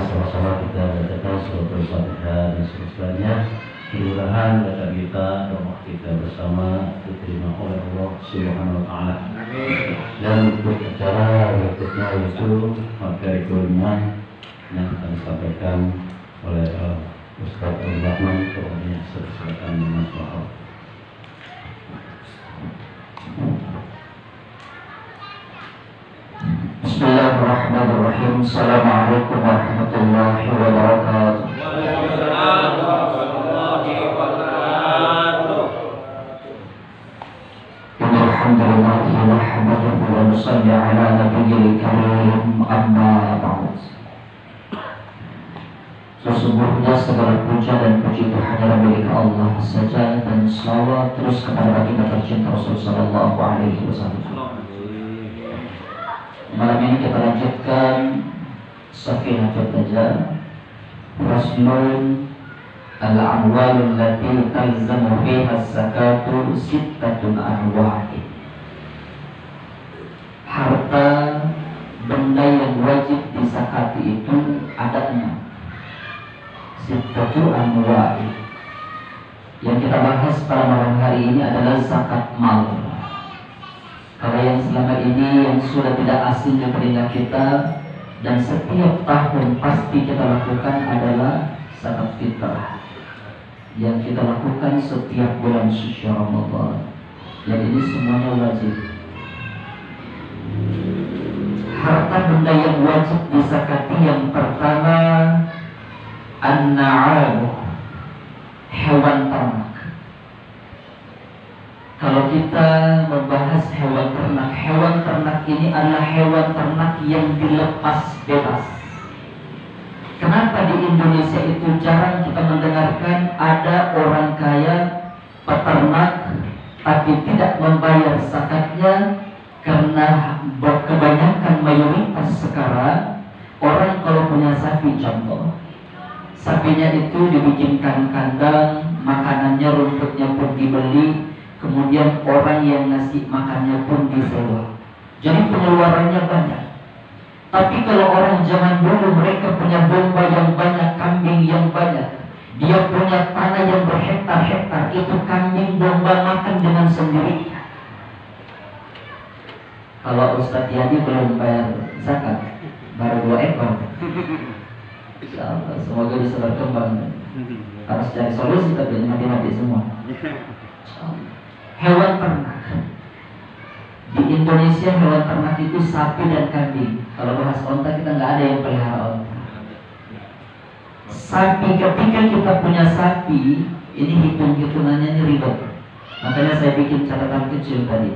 sama-sama kita bacakan surat Al-Fatihah dan seterusnya. Mudah-mudahan baca kita, doa kita bersama diterima oleh Allah Subhanahu wa Ta'ala. Dan untuk acara berikutnya yaitu materi kuliner yang akan disampaikan oleh Ustaz Al-Rahman. Pokoknya silakan Mas Wahab. Bismillahirrahmanirrahim. Assalamualaikum warahmatullahi wabarakatuh. Waalaikumsalam warahmatullahi wabarakatuh. Alhamdulillah nahmaduhu wa nusalli ala nabiyil karim, amma ba'd. Sesungguhnya segala puja dan puji itu hanyalah milik Allah saja, dan selawat terus kepada baginda tercinta Rasul sallallahu alaihi wasallam. Malam ini kita lanjutkan Safinatul Najah, Faslun al-amwalul lati talzamu fiha zakatu sittatun anwa'i. Harta benda yang wajib disakati itu ada 6. Sittatu anwa'i. Yang kita bahas pada malam hari ini adalah zakat mal. Kalau yang selama ini yang sudah tidak asing di telinga kita dan setiap tahun pasti kita lakukan adalah zakat fitrah yang kita lakukan setiap bulan suci Ramadan. Yang ini semuanya wajib. Harta benda yang wajib disakati yang pertama an-na'am, hewan ternak. Kalau kita membahas hewan ternak ini adalah hewan ternak yang dilepas bebas. Kenapa di Indonesia itu jarang kita mendengarkan ada orang kaya peternak tapi tidak membayar zakatnya? Karena kebanyakan mayoritas sekarang orang kalau punya sapi, contoh sapinya itu dibikinkan kandang, makanannya rumputnya pun dibeli, kemudian orang yang ngasih makannya pun disewa. Jadi pengeluarannya banyak. Tapi kalau orang zaman dulu mereka punya domba yang banyak, kambing yang banyak, dia punya tanah yang berhektar-hektar, itu kambing domba makan dengan sendirinya. Kalau Ustadz Yani belum bayar zakat, baru 2 ekor. Insyaallah, semoga bisa berkembang. Harus cari solusi tapi mati-mati semua. Hewan ternak di Indonesia, hewan ternak itu sapi dan kambing. Kalau bahas onta kita nggak ada yang pelihara onta. Sapi, ketika kita punya sapi, ini hitung-hitungannya ini ribet. Makanya saya bikin catatan kecil tadi.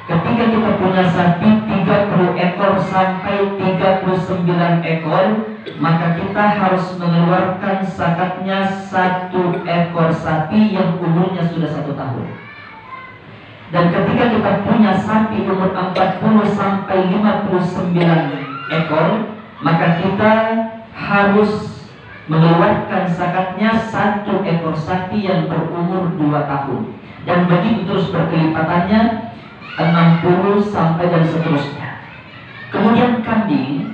Ketika kita punya sapi 30 ekor sampai 39 ekor, maka kita harus mengeluarkan zakatnya 1 ekor sapi yang umurnya sudah 1 tahun. Dan ketika kita punya sapi umur 40 sampai 59 ekor, maka kita harus mengeluarkan zakatnya 1 ekor sapi yang berumur 2 tahun. Dan begitu terus berkelipatannya 60 sampai dan seterusnya. Kemudian kambing,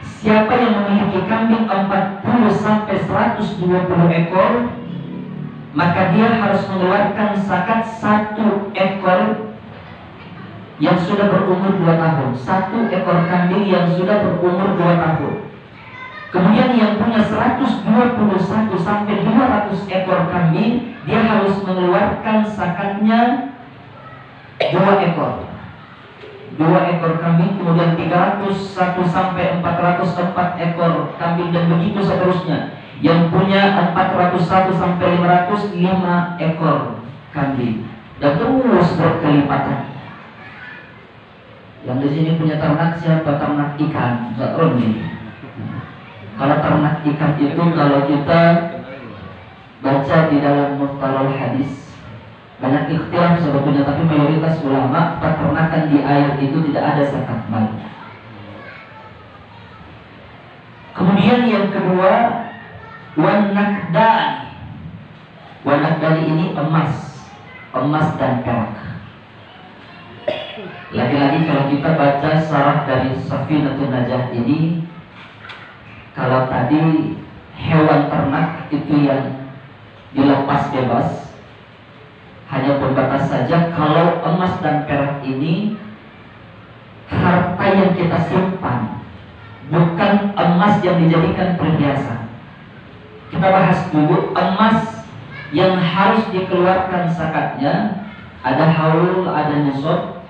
siapa yang memiliki kambing 40 sampai 120 ekor, maka dia harus mengeluarkan zakat 1 ekor yang sudah berumur 2 tahun. 1 ekor kambing yang sudah berumur 2 tahun. Kemudian yang punya 121 sampai 200 ekor kambing, dia harus mengeluarkan zakatnya 2 ekor. 2 ekor kambing, kemudian 301 sampai 404 ekor kambing, dan begitu seterusnya. Yang punya 401 sampai 500, 5 ekor kambing, dan terus berkelipatan. Yang di sini punya ternak siapa? Ternak ikan, Roni. Kalau ternak ikan itu, kalau kita baca di dalam Mustalah Hadis, banyak ikhtilaf sebetulnya, tapi mayoritas ulama peternakan di air itu tidak ada zakat malnya. Kemudian yang kedua, wanakdani. Wanakdani ini emas dan perak. Lagi-lagi kalau kita baca syarah dari Safinatul Najah ini, Kalau tadi hewan ternak itu yang dilepas bebas, hanya pembatas saja. Kalau emas dan perak ini harta yang kita simpan, bukan emas yang dijadikan perhiasan. Kita bahas dulu emas yang harus dikeluarkan zakatnya. Ada haul, ada nisab.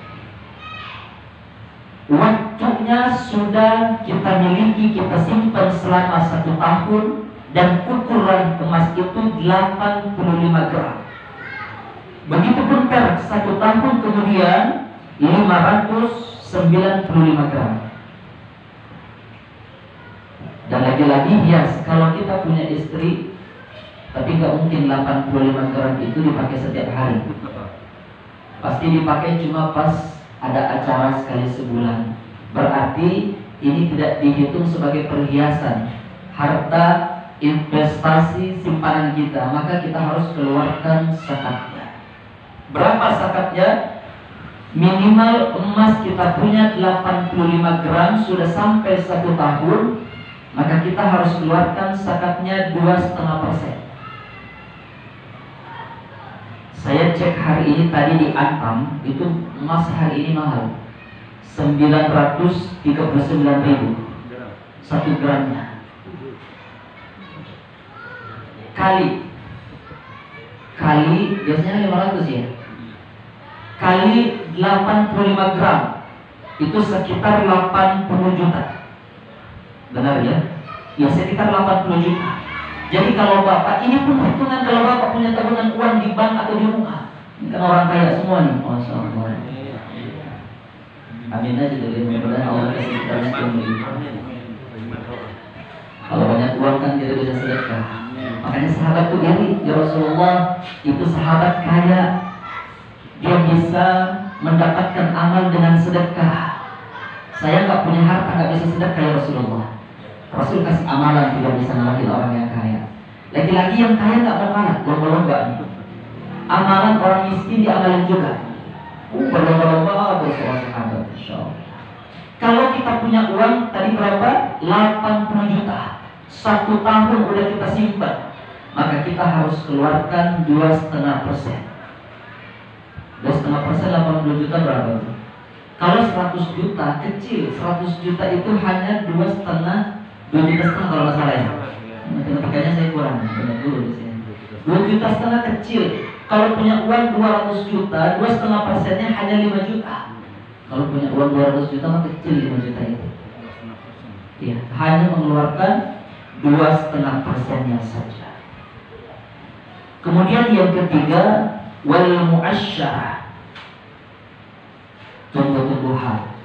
Waktunya sudah kita miliki, kita simpan selama 1 tahun, dan ukuran emas itu 85 gram. Begitupun perak, 1 tahun kemudian 595 gram. Dan lagi-lagi hias, kalau kita punya istri, tapi nggak mungkin 85 gram itu dipakai setiap hari. Pasti dipakai cuma pas ada acara sekali sebulan. Berarti ini tidak dihitung sebagai perhiasan, harta investasi simpanan kita, maka kita harus keluarkan zakatnya. Berapa zakatnya? Minimal emas kita punya 85 gram, sudah sampai 1 tahun, maka kita harus keluarkan zakatnya 2,5%. Saya cek hari ini tadi di Antam, itu emas hari ini mahal, 939.000 1 gramnya. Kali biasanya 500 ya. Kali 85 gram itu sekitar 80 juta. Benar ya? Ya, sekitar 80 juta. Jadi kalau Bapak, ini pun hitungan kalau Bapak punya tabungan uang di bank atau di rumah. Ini kan orang kaya semua nih. Masya Allah. Amin aja dulu. Mudah-mudahan Allah kasih kita rezeki. Kalau banyak uang kan kita bisa sedekah. Makanya sahabat itu iri, ya Rasulullah, itu sahabat kaya, dia bisa mendapatkan amal dengan sedekah. Saya nggak punya harta, nggak bisa sedekah ya Rasulullah. Rasul kasih amalan, tidak bisa ngalahin orang yang kaya. Lagi-lagi yang kaya nggak bermanfaat, lomba-lomba. Amalan orang miskin diamalin juga. Berlomba-lomba bersoal sahabat, insyaallah. Kalau kita punya uang tadi berapa? 80 juta. 1 tahun udah kita simpan, maka kita harus keluarkan 2,5%. 2,5% 80 juta berapa? Kalau 100 juta kecil, 100 juta itu hanya 2,5 juta kalau nggak salah ya. Matematikanya saya kurang, banyak dulu di sini. 2,5 juta kecil. Kalau punya uang 200 juta, 2,5%-nya hanya 5 juta. Kalau punya uang 200 juta mah kecil 5 juta itu. Ya, hanya mengeluarkan 2,5%-nya saja. Kemudian yang ketiga, wal mu'asyarah, tumbuh-tumbuhan.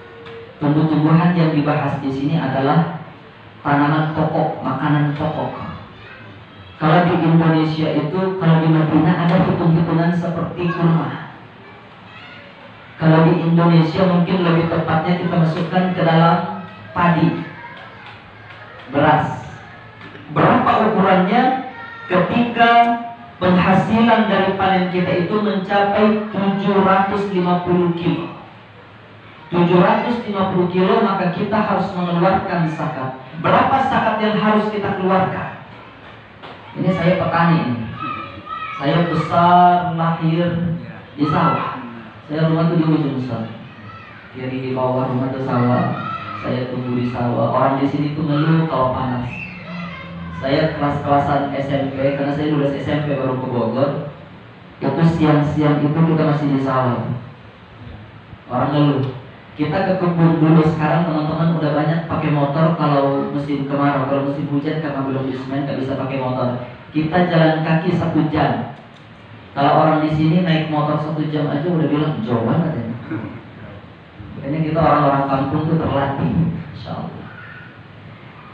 Tumbuh-tumbuhan yang dibahas di sini adalah tanaman pokok, makanan pokok. Kalau di Indonesia itu, kalau di Madinah ada hitung-hitungan seperti kurma. Kalau di Indonesia mungkin lebih tepatnya kita masukkan ke dalam padi, beras. Berapa ukurannya? Ketika penghasilan dari panen kita itu mencapai 750 kilo. 750 kilo, maka kita harus mengeluarkan zakat. Berapa zakat yang harus kita keluarkan? Ini saya petani ini. Saya besar lahir di sawah. Saya rumah itu di ujung sana. Kiri di bawah rumah itu sawah. Saya tumbuh di sawah. Orang di sini tuh ngeluh kalau panas. Saya kelas-kelasan SMP, karena saya lulus SMP baru ke Bogor. Itu siang-siang itu kita masih di sawah. Orang ngeluh. Kita ke kebun dulu, sekarang teman-teman udah banyak pakai motor kalau musim kemarau. Kalau musim hujan karena belum disemen nggak bisa pakai motor. Kita jalan kaki 1 jam. Kalau orang di sini naik motor 1 jam aja udah bilang jauh banget ya. Kayaknya kita orang-orang kampung tuh terlatih, insyaallah.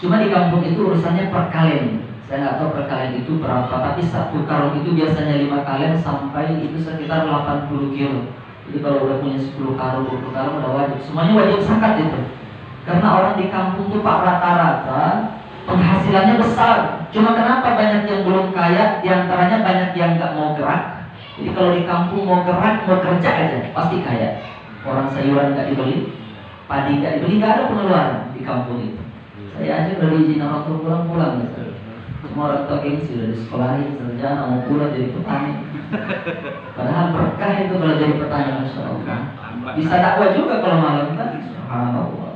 Cuma di kampung itu urusannya per kalen. Saya nggak tahu per kalen itu berapa, tapi 1 karung itu biasanya 5 kalen sampai itu sekitar 80 kilo. Jadi kalau udah punya 10 karung, 20 karung udah wajib. Semuanya wajib zakat itu. Karena orang di kampung tuh Pak rata-rata penghasilannya besar. Cuma kenapa banyak yang belum kaya? Di antaranya banyak yang nggak mau gerak. Jadi kalau di kampung mau gerak, mau kerja aja, pasti kaya. Orang sayuran nggak dibeli, padi nggak dibeli, nggak ada pengeluaran di kampung itu. Saya aja udah diizin orang tua pulang-pulang gitu. Semua orang tua gengsi udah disekolahin sarjana mau pulang jadi petani. Padahal berkah itu kalau jadi petani, masya Allah. Bisa dakwah juga kalau malam kan, subhanallah.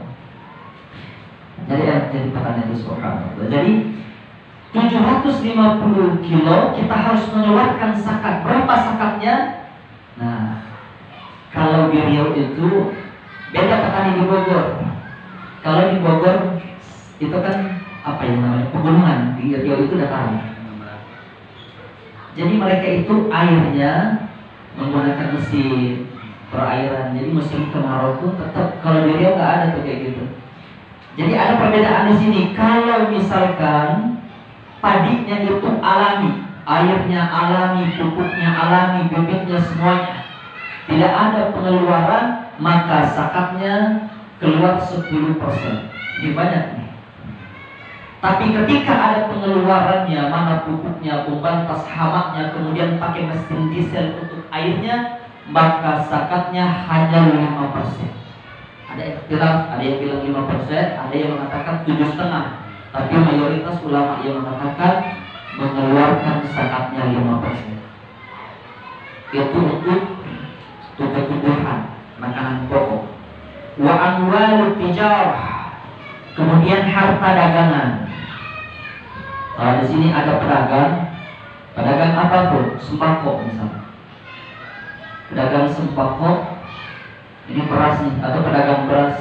Jadi jadi petani itu subhanallah. Jadi 750 kilo kita harus mengeluarkan zakat. Berapa zakatnya? Nah, kalau di Riau itu beda petani di Bogor. Kalau di Bogor itu kan apa yang namanya pegunungan, di Riau itu dataran. Jadi mereka itu airnya menggunakan mesin perairan. Jadi musim kemarau pun tetap, kalau di Riau nggak ada tuh kayak gitu. Jadi ada perbedaan di sini. Kalau misalkan padinya itu alami, airnya alami, pupuknya alami, bibitnya semuanya, tidak ada pengeluaran, maka zakatnya keluar 10%. Ini banyak nih. Tapi ketika ada pengeluarannya, mana pupuknya, pembantas hamaknya, kemudian pakai mesin diesel untuk airnya, maka zakatnya hanya 5%. Ada ikhtilaf, ada yang bilang 5%, ada yang mengatakan 7,5%. Tapi mayoritas ulama yang mengatakan mengeluarkan zakatnya 5%. Itu untuk kebutuhan makanan pokok. Wa amwalut tijarah, kemudian harta dagangan. Kalau di sini ada pedagang apa tuh? Sembako misalnya. Pedagang sembako, ini beras nih, atau pedagang beras.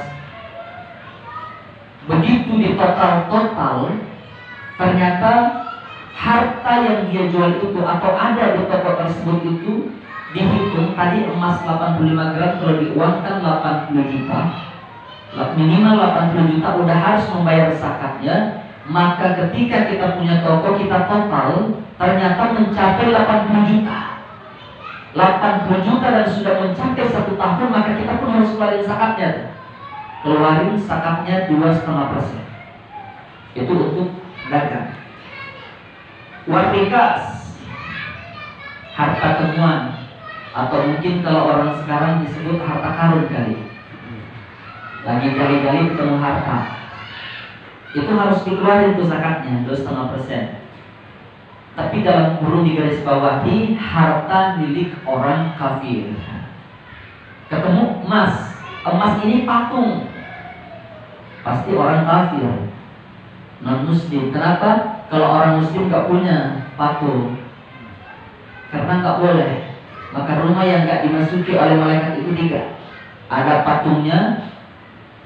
Begitu di total ternyata harta yang dia jual itu atau ada di toko tersebut itu dihitung. Tadi emas 85 gram kalau diuangkan 80 juta, minimal 80 juta udah harus membayar zakatnya. Maka ketika kita punya toko, kita total ternyata mencapai 80 juta 80 juta dan sudah mencapai 1 tahun, maka kita pun harus keluarin zakatnya. Keluarin zakatnya 2,5%. Itu untuk dagang. Warrikas, harta temuan, atau mungkin kalau orang sekarang disebut harta karun kali. Lagi gali-gali ketemu harta, itu harus dikeluarin tuh zakatnya 2,5%. Tapi dalam kurung di garis bawahi, harta milik orang kafir. Ketemu emas ini patung, pasti orang kafir, non muslim. Kenapa? Kalau orang muslim gak punya patung, karena gak boleh. Maka rumah yang gak dimasuki oleh malaikat itu 3. Ada patungnya,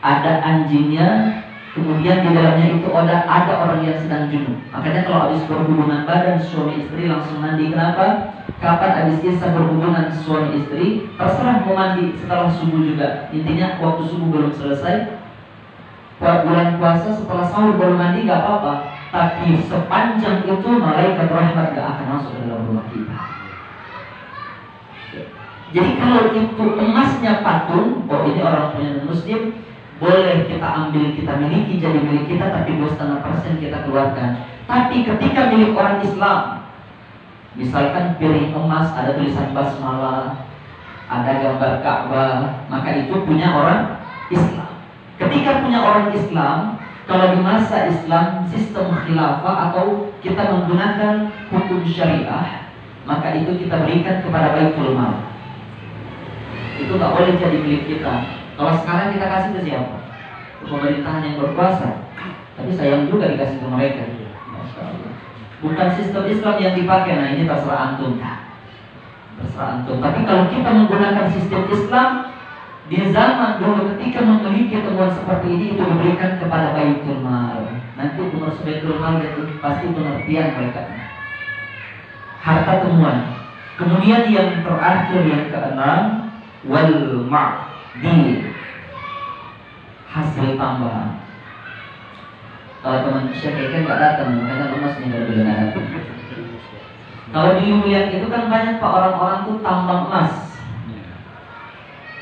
ada anjingnya, kemudian di dalamnya itu ada orang yang sedang junub. Makanya kalau habis berhubungan badan suami istri langsung mandi. Kenapa? Kapan habis kisah berhubungan suami istri, terserah mau mandi setelah subuh juga. Intinya waktu subuh belum selesai, bulan puasa setelah sahur baru mandi gak apa-apa. Tapi sepanjang itu malaikat rahmat gak akan masuk ke dalam rumah kita. Jadi kalau itu emasnya patung, oh ini orang punya muslim, boleh kita ambil, kita miliki jadi milik kita, tapi 2,5% kita keluarkan. Tapi ketika milik orang Islam, misalkan piring emas ada tulisan basmalah, ada gambar Ka'bah, maka itu punya orang Islam. Ketika punya orang Islam, kalau di masa Islam sistem khilafah atau kita menggunakan hukum syariah, maka itu kita berikan kepada Baitul Mal. Itu tak boleh jadi milik kita. Kalau sekarang kita kasih ke siapa? Ke pemerintahan yang berkuasa. Tapi sayang juga dikasih ke mereka. Bukan sistem Islam yang dipakai. Nah ini terserah antum. Terserah antum. Tapi kalau kita menggunakan sistem Islam, di zaman dulu ketika memiliki temuan seperti ini, itu diberikan kepada Baitul Mal. Nanti pengurus Baitul Mal itu pasti pengertian mereka. Harta temuan. Kemudian yang terakhir, yang keenam, wal ma'di, hasil tambahan. Kalau teman Syekh kan nggak datang, makanya emas nih kalau belum ada. Kalau di Lumiang itu kan banyak pak orang-orang tuh tambang emas.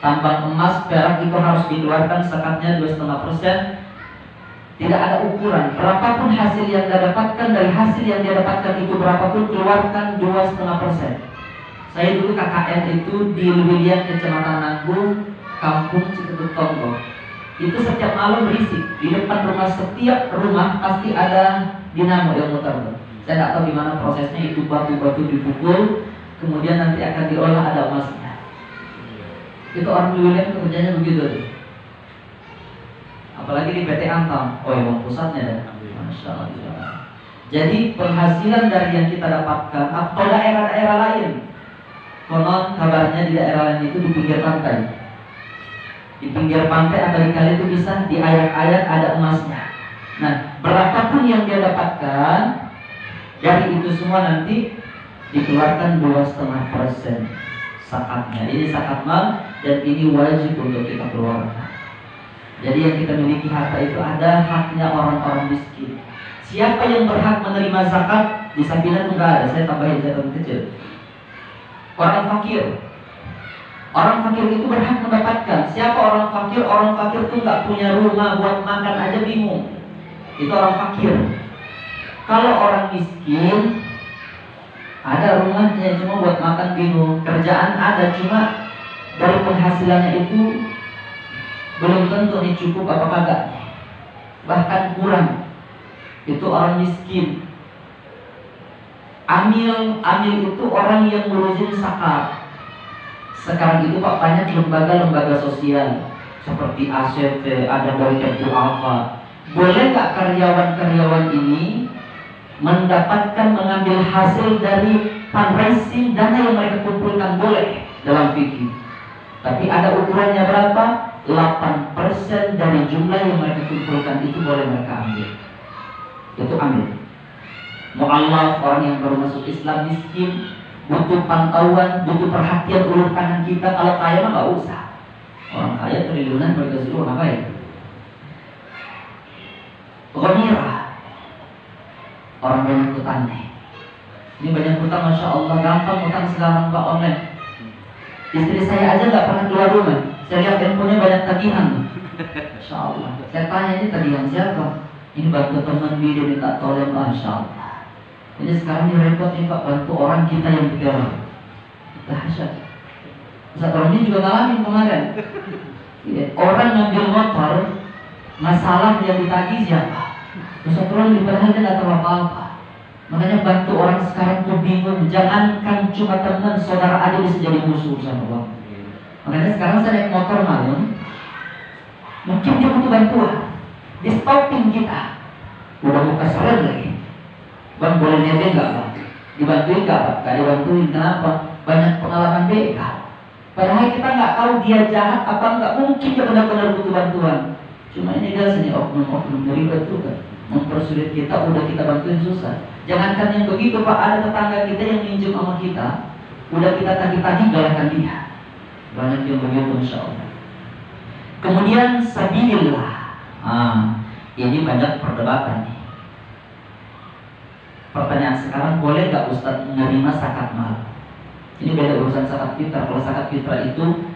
Tambang emas, perak itu harus dikeluarkan zakatnya 2,5%. Tidak ada ukuran. Berapapun hasil yang dia dapatkan, dari hasil yang dia dapatkan itu berapapun, keluarkan 2,5%. Saya dulu KKN itu di Lumiang, Kecamatan Nanggung, Kampung Ciketut Tonggo. itu setiap malam berisik. Di depan rumah, setiap rumah pasti ada dinamo yang muter. Saya nggak tahu di mana prosesnya, itu batu-batu dipukul, kemudian nanti akan diolah ada emasnya. Itu orang William kerjanya begitu. Apalagi di PT Antam, oh yang pusatnya dah. Masya Allah. Jadi penghasilan dari yang kita dapatkan atau daerah-daerah lain, konon kabarnya di daerah lain itu di pinggir pantai. Di pinggir pantai atau di kali itu bisa di ayat-ayat ada emasnya. Nah, berapapun yang dia dapatkan dari itu semua nanti dikeluarkan 2,5% zakatnya. Ini zakat mal dan ini wajib untuk kita keluarkan. Jadi yang kita miliki harta itu ada haknya orang-orang miskin. Siapa yang berhak menerima zakat di sampingnya itu nggak ada. Saya tambahin catatan kecil. Orang fakir. Orang fakir itu berhak mendapatkan. Siapa orang fakir? Orang fakir itu nggak punya rumah buat makan aja bingung. Itu orang fakir. Kalau orang miskin ada rumahnya cuma buat makan bingung. Kerjaan ada cuma dari penghasilannya itu belum tentu nih cukup apa kagak, bahkan kurang. Itu orang miskin. Amil itu orang yang ngurusin zakat. Sekarang itu Pak banyak lembaga-lembaga sosial seperti ACT, ada Boyket Alfa. Boleh nggak karyawan-karyawan ini mendapatkan mengambil hasil dari fundraising dana yang mereka kumpulkan? Boleh dalam fikih. Tapi ada ukurannya berapa? 8% dari jumlah yang mereka kumpulkan itu boleh mereka ambil. Itu ambil. Mu'allaf, orang yang baru masuk Islam, miskin, butuh pantauan, butuh perhatian ulur tangan kita. Kalau kaya mah gak usah. Orang kaya triliunan mereka suruh ngapain? Ghamirah, orang banyak utang nih. Ini banyak utang, Masya Allah, gampang utang sekarang Pak, online. Istri saya aja gak pernah keluar rumah. Saya lihat handphonenya banyak tagihan. Masya Allah. Saya tanya, ini tagihan siapa? Ini bantu teman dia minta tolong. Masya Allah. Ini sekarang ini repot nih Pak, bantu orang kita yang diteror. Dahsyat. Ustaz Romi juga ngalamin kemarin. Orang ngambil motor, masalah yang ditagih siapa? Ustaz Romi padahal dia nggak tahu apa-apa. Makanya bantu orang sekarang tuh bingung. Jangankan cuma teman, saudara aja bisa jadi musuh sama Allah. Makanya sekarang saya naik motor malam, mungkin dia butuh bantuan, di stopping kita, udah buka seret lagi. Bang boleh nebeng nggak Bang? Dibantuin nggak Pak? Nggak dibantuin, kenapa? Banyak pengalaman begal. Padahal kita nggak tahu dia jahat apa nggak, mungkin dia benar-benar butuh bantuan. Cuma ini dia sini oknum-oknum ribet juga, mempersulit kita, udah kita bantuin susah. Jangankan yang begitu Pak, ada tetangga kita yang minjem sama kita, udah kita tagih-tagih galakkan dia. Banyak yang begitu Insya Allah. Kemudian sabilillah. Ini banyak perdebatan nih. Pertanyaan sekarang, boleh nggak Ustadz menerima zakat mal? Ini beda urusan zakat fitrah. Kalau zakat fitrah itu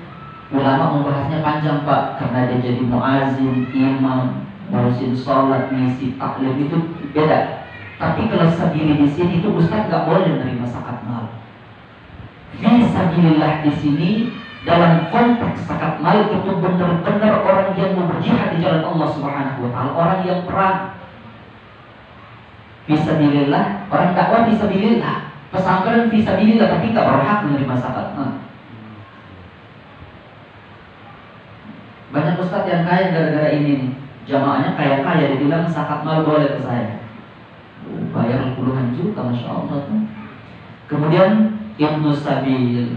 ulama membahasnya panjang Pak, karena dia jadi muazin, imam, ngurusin sholat, ngisi taklim, itu beda. Tapi kalau sabili di sini itu Ustadz nggak boleh menerima zakat mal. Fisabilillah di sini dalam konteks zakat mal itu benar-benar orang yang mau berjihad di jalan Allah Subhanahu wa taala, orang yang perang. Fisabilillah, orang dakwah fisabilillah, pesantren fisabilillah, tapi tak berhak menerima zakat mal. Banyak ustadz yang kaya gara-gara ini nih. Jamaahnya kaya-kaya, dibilang zakat mal boleh ke saya. Bayar puluhan juta, Masya Allah. Kemudian Ibnu Sabil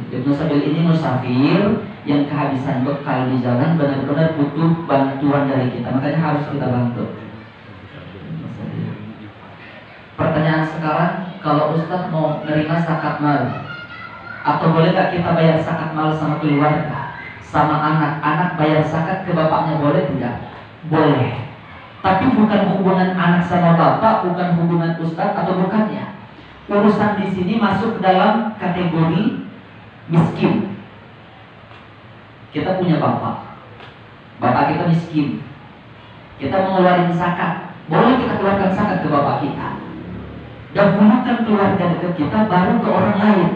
ini musafir yang kehabisan bekal di jalan, benar-benar butuh bantuan dari kita, makanya harus kita bantu. Pertanyaan sekarang, kalau Ustadz mau menerima zakat mal, atau boleh gak kita bayar zakat mal sama keluarga, sama anak bayar zakat ke bapaknya, boleh tidak? Boleh. Tapi bukan hubungan anak sama bapak, bukan hubungan Ustadz atau bukannya. Urusan di sini masuk dalam kategori miskin. Kita punya bapak kita miskin, kita mau ngeluarin zakat, boleh kita keluarkan zakat ke bapak kita. Dahulukan keluarga dekat kita, baru ke orang lain.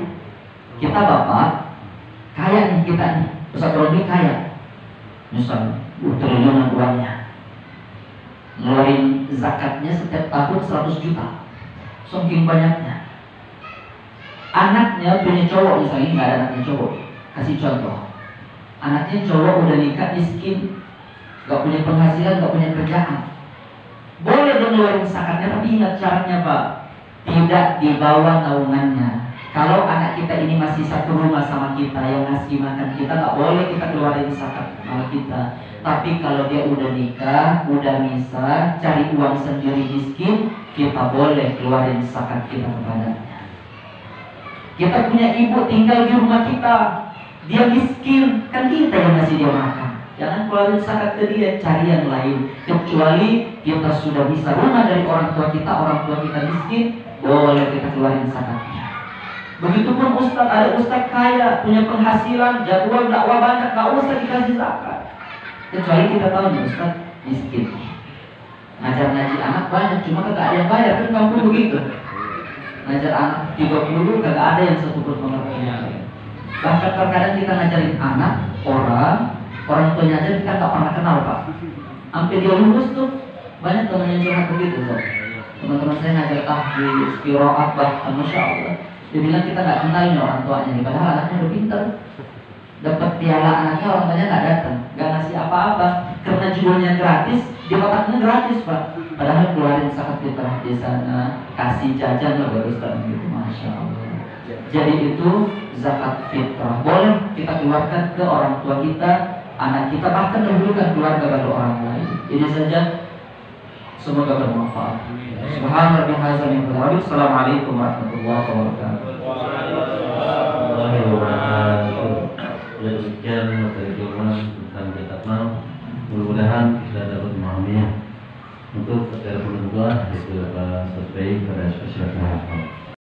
Kita bapak kaya nih, kita nih Ustaz Romi kaya, misalnya triliunan uangnya. Ngeluarin zakatnya setiap tahun 100 juta. Saking banyaknya. Anaknya punya cowok, misalnya nggak ada anaknya cowok. Kasih contoh. Anaknya cowok udah nikah, miskin, nggak punya penghasilan, nggak punya kerjaan. Boleh dong ngeluarin zakatnya, tapi ingat syaratnya Pak. Tidak di bawah naungannya. Kalau anak kita ini masih satu rumah sama kita, yang ngasih makan kita, nggak boleh kita keluarin zakat sama kita. Tapi kalau dia udah nikah, udah misah, cari uang sendiri miskin, kita boleh keluarin zakat kita kepadanya. Kita punya ibu tinggal di rumah kita, dia miskin, kan kita yang ngasih dia makan. Jangan keluarin zakat ke dia, cari yang lain. Kecuali kita sudah bisa rumah dari orang tua kita miskin, boleh kita keluarin zakatnya. Begitupun ustaz, ada ustaz kaya, punya penghasilan, jadwal dakwah banyak, gak usah dikasih zakat. Kecuali kita tahu nih ustaz miskin, ngajar-ngaji anak banyak, cuma kagak ada yang bayar, kan kampung begitu. Ngajar anak 30 kagak ada yang satu pengertian. Bahkan terkadang kita ngajarin anak, orang tuanya aja kita gak pernah kenal Pak. Sampai dia lulus tuh, banyak teman yang curhat begitu Sob. Teman-teman saya ngajar tahfiz, qiraat, bahkan Masya Allah, dia bilang kita gak kenal nih orang tuanya nih, padahal anaknya udah pintar. Dapat piala anaknya, orang tuanya gak datang, gak ngasih apa-apa, karena judulnya gratis, di kotaknya gratis Pak. Padahal keluarin zakat fitrah di sana, kasih jajan loh baru Ustaz gitu, Masya Allah. Jadi itu zakat fitrah boleh kita keluarkan ke orang tua kita, anak kita, bahkan dahulukan keluarga baru orang lain. Ini saja, semoga bermanfaat. Assalamualaikum warahmatullahi wabarakatuh. Warahmatullahi wabarakatuh. Ya, demikian materi firman tentang zakat mal. Mudah-mudahan kita dapat memahaminya. Untuk materi kedua, itu sesuai pada spesial.